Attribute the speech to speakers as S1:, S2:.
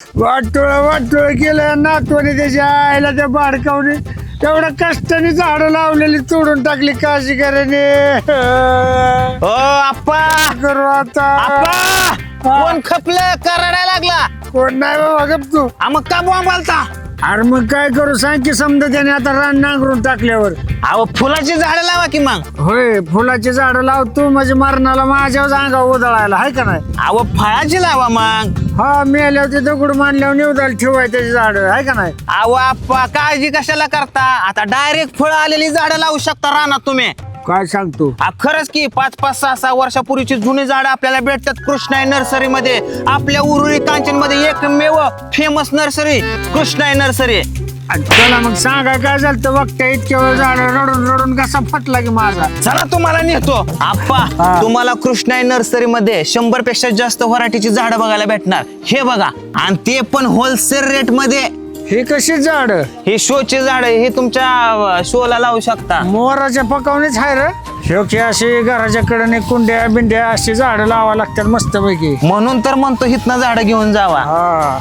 S1: वाटोळ केलं नातवाने त्याच्या आईला त्या बाडकावने तेवढ्या कष्टाने झाडं लावलेली तोडून टाकली काशी कराने.
S2: ओ आप्पा
S1: करू आता
S2: आप्पा कोण खपलं करडायला लागला.
S1: कोण नाही बाबा गप तू.
S2: मग का बोंबालता.
S1: अरे मग काय करू सांग की समजा त्याने आता रान नांगरून टाकल्यावर.
S2: अहो फुलाची झाडं लावा की मग.
S1: होय फुलाची झाडं लावतो म्हणजे मरणाला माझ्यावर अंगावर उधळायला हाय का नाही.
S2: अहो फळाची लावा मग.
S1: हा मेल्यावर ते दगड मानल्यावर निवदाला ठेवाय त्याची झाडं हाय का नाही.
S2: अहो आप्पा काळजी कशाला करता. आता डायरेक्ट फळ आलेली झाडं लावू शकता रानात तुम्ही.
S1: काय सांगतो.
S2: खरंच की 5-5, 6-6 वर्षापूर्वीची जुनी झाडं आपल्याला भेटतात कृष्णाई नर्सरी मध्ये. आपल्या उरुळी कांचन मध्ये एकमेव फेमस नर्सरी कृष्णाई नर्सरी.
S1: चला मग सांगा काय झालं तर बघता इतक्या वेळ झाड रडून रडून कसा फटला की माझा.
S2: चला तुम्हाला नेतो आप्पा. तुम्हाला कृष्णाई नर्सरी मध्ये 100 पेक्षा जास्त व्हरायटीची झाडं बघायला भेटणार. हे बघा आणि ते पण होलसेल रेट मध्ये.
S1: हे कशी झाड.
S2: हे शोचे झाड हे तुमच्या शोला लावू शकता.
S1: मोराच्या पकावणीच आहे रे. शेवटी अशी घराच्या कडे कुंड्या बिंड्या अशी झाडं लावा लागतात मस्त पैकी.
S2: म्हणून तर म्हणतो हिथनं झाडं घेऊन जावा.
S1: हा